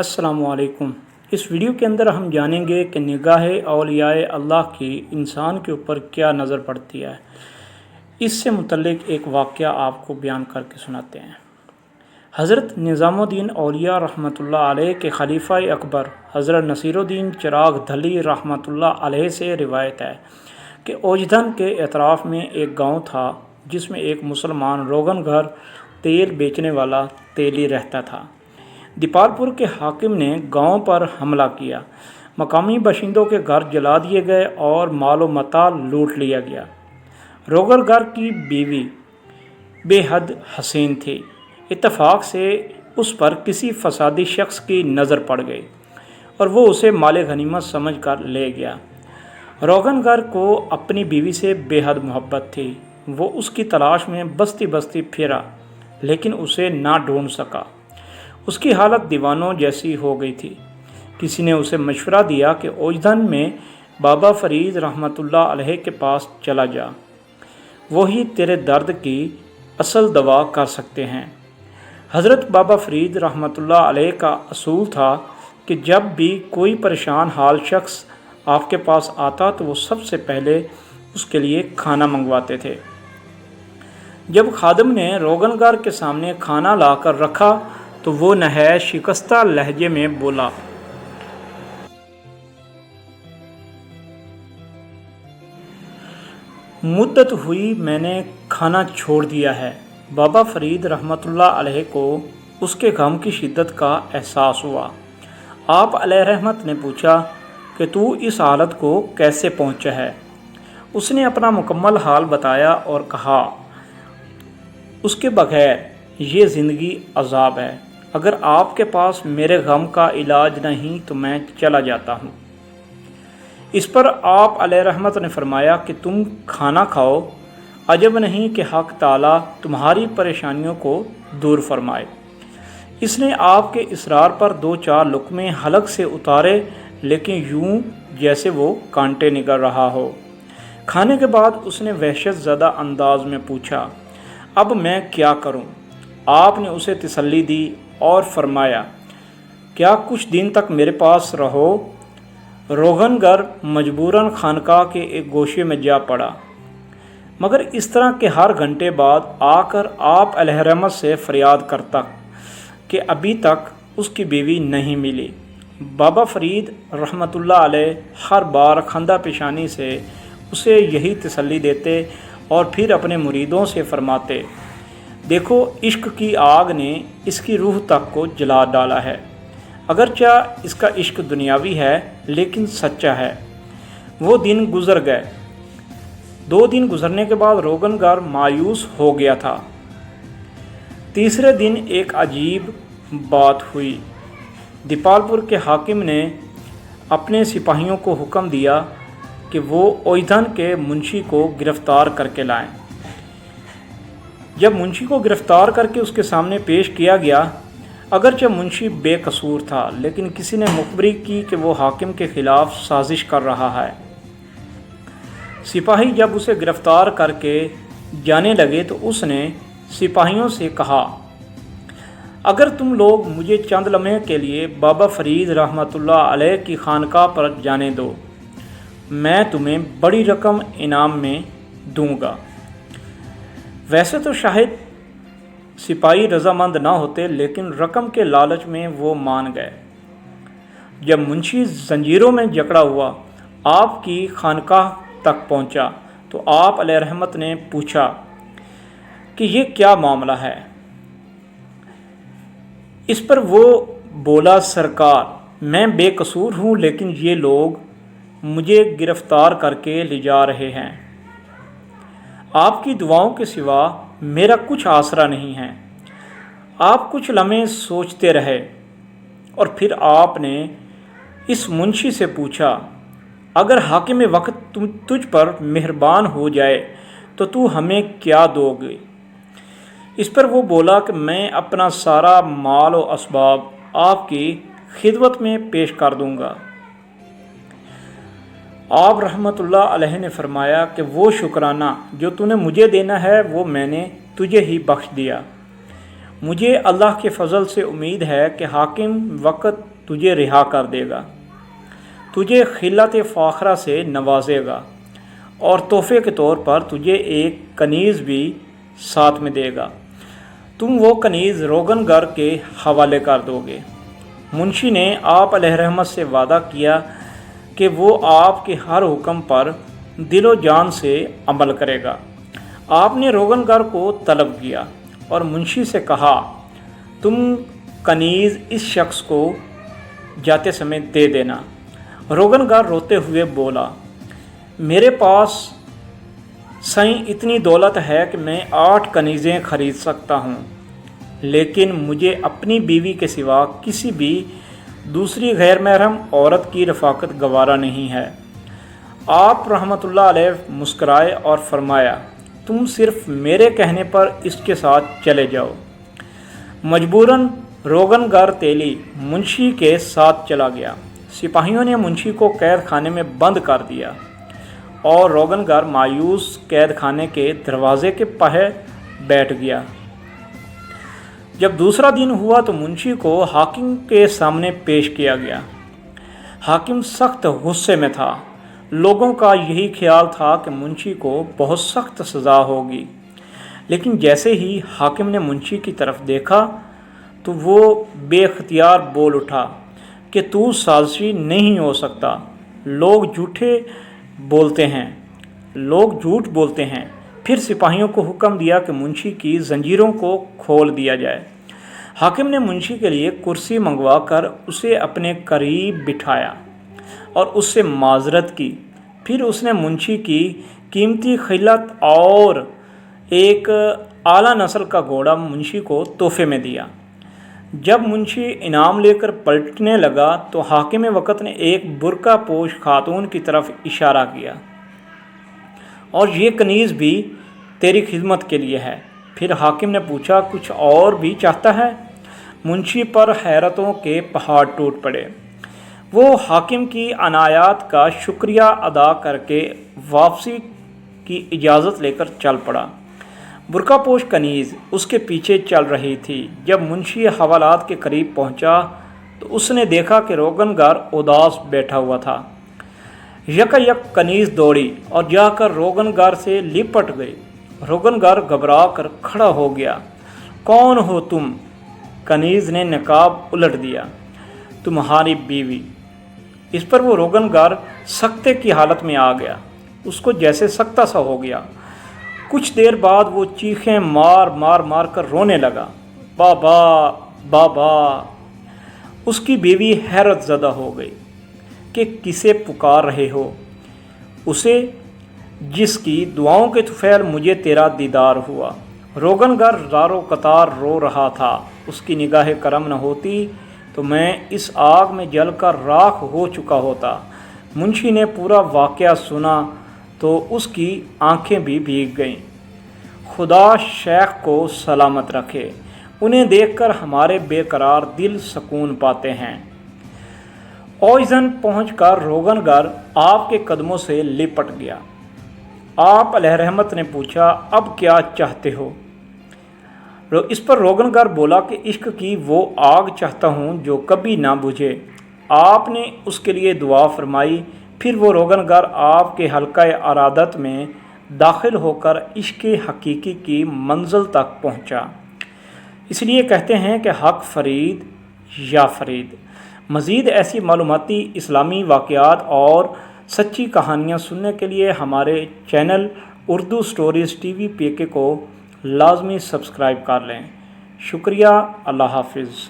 السلام علیکم۔ اس ویڈیو کے اندر ہم جانیں گے کہ نگاہ اولیاء اللہ کی انسان کے اوپر کیا نظر پڑتی ہے۔ اس سے متعلق ایک واقعہ آپ کو بیان کر کے سناتے ہیں۔ حضرت نظام الدین اولیاء رحمۃ اللہ علیہ کے خلیفہ اکبر حضرت نصیر الدین چراغ دھلی رحمۃ اللہ علیہ سے روایت ہے کہ اوجھدن کے اطراف میں ایک گاؤں تھا جس میں ایک مسلمان روغن گھر تیل بیچنے والا تیلی رہتا تھا۔ دیپال پور کے حاکم نے گاؤں پر حملہ کیا، مقامی باشندوں کے گھر جلا دیے گئے اور مال و متاع لوٹ لیا گیا۔ روغن گھر کی بیوی بے حد حسین تھی۔ اتفاق سے اس پر کسی فسادی شخص کی نظر پڑ گئی اور وہ اسے مال غنیمت سمجھ کر لے گیا۔ روغن گھر کو اپنی بیوی سے بے حد محبت تھی۔ وہ اس کی تلاش میں بستی بستی پھرا لیکن اسے نہ ڈھونڈ سکا۔ اس کی حالت دیوانوں جیسی ہو گئی تھی۔ کسی نے اسے مشورہ دیا کہ اوجھدن میں بابا فرید رحمۃ اللہ علیہ کے پاس چلا جا، وہی تیرے درد کی اصل دوا کر سکتے ہیں۔ حضرت بابا فرید رحمۃ اللہ علیہ کا اصول تھا کہ جب بھی کوئی پریشان حال شخص آپ کے پاس آتا تو وہ سب سے پہلے اس کے لیے کھانا منگواتے تھے۔ جب خادم نے روغن گھر کے سامنے کھانا لا کر رکھا تو وہ نہایت شکستہ لہجے میں بولا، مدت ہوئی میں نے کھانا چھوڑ دیا ہے۔ بابا فرید رحمۃ اللہ علیہ کو اس کے غم کی شدت کا احساس ہوا۔ آپ علیہ رحمت نے پوچھا کہ تو اس حالت کو کیسے پہنچا ہے؟ اس نے اپنا مکمل حال بتایا اور کہا، اس کے بغیر یہ زندگی عذاب ہے۔ اگر آپ کے پاس میرے غم کا علاج نہیں تو میں چلا جاتا ہوں۔ اس پر آپ علیہ رحمت نے فرمایا کہ تم کھانا کھاؤ، عجب نہیں کہ حق تعالیٰ تمہاری پریشانیوں کو دور فرمائے۔ اس نے آپ کے اصرار پر 2-4 لقمے حلق سے اتارے لیکن یوں جیسے وہ کانٹے نگل رہا ہو۔ کھانے کے بعد اس نے وحشت زدہ انداز میں پوچھا، اب میں کیا کروں؟ آپ نے اسے تسلی دی اور فرمایا، کیا کچھ دن تک میرے پاس رہو؟ روغن گھر مجبوراً خانقاہ کے ایک گوشے میں جا پڑا، مگر اس طرح کہ ہر گھنٹے بعد آ کر آپ علیہ رحمت سے فریاد کرتا کہ ابھی تک اس کی بیوی نہیں ملی۔ بابا فرید رحمۃ اللہ علیہ ہر بار خندہ پیشانی سے اسے یہی تسلی دیتے اور پھر اپنے مریدوں سے فرماتے، دیکھو عشق کی آگ نے اس کی روح تک کو جلا ڈالا ہے، اگرچہ اس کا عشق دنیاوی ہے لیکن سچا ہے۔ وہ دن گزر گئے۔ 2 دن گزرنے کے بعد روغن گھر مایوس ہو گیا تھا۔ تیسرے دن ایک عجیب بات ہوئی۔ دیپال پور کے حاکم نے اپنے سپاہیوں کو حکم دیا کہ وہ اوجھدن کے منشی کو گرفتار کر کے لائیں۔ جب منشی کو گرفتار کر کے اس کے سامنے پیش کیا گیا، اگرچہ منشی بے قصور تھا لیکن کسی نے مخبری کی کہ وہ حاکم کے خلاف سازش کر رہا ہے۔ سپاہی جب اسے گرفتار کر کے جانے لگے تو اس نے سپاہیوں سے کہا، اگر تم لوگ مجھے چند لمحے کے لیے بابا فرید رحمۃ اللہ علیہ کی خانقاہ پر جانے دو، میں تمہیں بڑی رقم انعام میں دوں گا۔ ویسے تو شاید سپاہی رضامند نہ ہوتے لیکن رقم کے لالچ میں وہ مان گئے۔ جب منشی زنجیروں میں جکڑا ہوا آپ کی خانقاہ تک پہنچا تو آپ علیہ رحمت نے پوچھا کہ یہ کیا معاملہ ہے؟ اس پر وہ بولا، سرکار میں بے قصور ہوں لیکن یہ لوگ مجھے گرفتار کر کے لے جا رہے ہیں۔ آپ کی دعاؤں کے سوا میرا کچھ آسرا نہیں ہے۔ آپ کچھ لمحے سوچتے رہے اور پھر آپ نے اس منشی سے پوچھا، اگر حاکم وقت تجھ پر مہربان ہو جائے تو ہمیں کیا دو گے؟ اس پر وہ بولا کہ میں اپنا سارا مال و اسباب آپ کی خدمت میں پیش کر دوں گا۔ آپ رحمۃ اللہ علیہ نے فرمایا کہ وہ شکرانہ جو تو نے مجھے دینا ہے وہ میں نے تجھے ہی بخش دیا۔ مجھے اللہ کے فضل سے امید ہے کہ حاکم وقت تجھے رہا کر دے گا، تجھے خلت فاخرہ سے نوازے گا اور تحفے کے طور پر تجھے ایک کنیز بھی ساتھ میں دے گا۔ تم وہ کنیز روغن گر کے حوالے کر دو گے۔ منشی نے آپ علیہ رحمت سے وعدہ کیا کہ وہ آپ کے ہر حکم پر دل و جان سے عمل کرے گا۔ آپ نے روغن گر کو طلب کیا اور منشی سے کہا، تم کنیز اس شخص کو جاتے سمے دے دینا۔ روغن گر روتے ہوئے بولا، میرے پاس سائیں اتنی دولت ہے کہ میں 8 کنیزیں خرید سکتا ہوں، لیکن مجھے اپنی بیوی کے سوا کسی بھی دوسری غیر محرم عورت کی رفاقت گوارا نہیں ہے۔ آپ رحمۃ اللہ علیہ مسکرائے اور فرمایا، تم صرف میرے کہنے پر اس کے ساتھ چلے جاؤ۔ مجبوراً روغن گر تیلی منشی کے ساتھ چلا گیا۔ سپاہیوں نے منشی کو قید خانے میں بند کر دیا اور روغن گر مایوس قید خانے کے دروازے کے پہے بیٹھ گیا۔ جب دوسرا دن ہوا تو منشی کو حاکم کے سامنے پیش کیا گیا۔ حاکم سخت غصے میں تھا۔ لوگوں کا یہی خیال تھا کہ منشی کو بہت سخت سزا ہوگی، لیکن جیسے ہی حاکم نے منشی کی طرف دیکھا تو وہ بے اختیار بول اٹھا کہ تو سازشی نہیں ہو سکتا، لوگ جھوٹ بولتے ہیں۔ پھر سپاہیوں کو حکم دیا کہ منشی کی زنجیروں کو کھول دیا جائے۔ حاکم نے منشی کے لیے کرسی منگوا کر اسے اپنے قریب بٹھایا اور اس سے معذرت کی۔ پھر اس نے منشی کی قیمتی خلعت اور ایک اعلیٰ نسل کا گھوڑا منشی کو تحفے میں دیا۔ جب منشی انعام لے کر پلٹنے لگا تو حاکم وقت نے ایک برقع پوش خاتون کی طرف اشارہ کیا، اور یہ کنیز بھی تیری خدمت کے لیے ہے۔ پھر حاکم نے پوچھا، کچھ اور بھی چاہتا ہے؟ منشی پر حیرتوں کے پہاڑ ٹوٹ پڑے۔ وہ حاکم کی عنایات کا شکریہ ادا کر کے واپسی کی اجازت لے کر چل پڑا۔ برقع پوش کنیز اس کے پیچھے چل رہی تھی۔ جب منشی حوالات کے قریب پہنچا تو اس نے دیکھا کہ روغن گر اداس بیٹھا ہوا تھا۔ یک کنیز دوڑی اور جا کر روغن گر سے لپٹ گئی۔ روغن گر گھبرا کر کھڑا ہو گیا۔ کون ہو تم؟ کنیز نے نقاب الٹ دیا۔ تمہاری بیوی۔ اس پر وہ روغن گر سکتے کی حالت میں آ گیا۔ اس کو جیسے سکتہ سا ہو گیا۔ کچھ دیر بعد وہ چیخیں مار کر رونے لگا، بابا بابا۔ اس کی بیوی حیرت زدہ ہو گئی کہ کسے پکار رہے ہو؟ اسے جس کی دعاؤں کے طفیل مجھے تیرا دیدار ہوا۔ روغن گر زارو قطار رو رہا تھا۔ اس کی نگاہ کرم نہ ہوتی تو میں اس آگ میں جل کر راکھ ہو چکا ہوتا۔ منشی نے پورا واقعہ سنا تو اس کی آنکھیں بھی بھیگ گئیں۔ خدا شیخ کو سلامت رکھے، انہیں دیکھ کر ہمارے بے قرار دل سکون پاتے ہیں۔ اوئزن پہنچ کر روغن گر آپ کے قدموں سے لپٹ گیا۔ آپ علیہ رحمت نے پوچھا، اب کیا چاہتے ہو؟ اس پر روغن گر بولا کہ عشق کی وہ آگ چاہتا ہوں جو کبھی نہ بجھے۔ آپ نے اس کے لیے دعا فرمائی۔ پھر وہ روغن گر آپ کے حلقہ ارادت میں داخل ہو کر عشق حقیقی کی منزل تک پہنچا۔ اس لیے کہتے ہیں کہ حق فرید یا فرید۔ مزید ایسی معلوماتی اسلامی واقعات اور سچی کہانیاں سننے کے لیے ہمارے channel Urdu stories TV PK کو لازمی سبسکرائب کر لیں۔ شکریہ۔ اللہ حافظ۔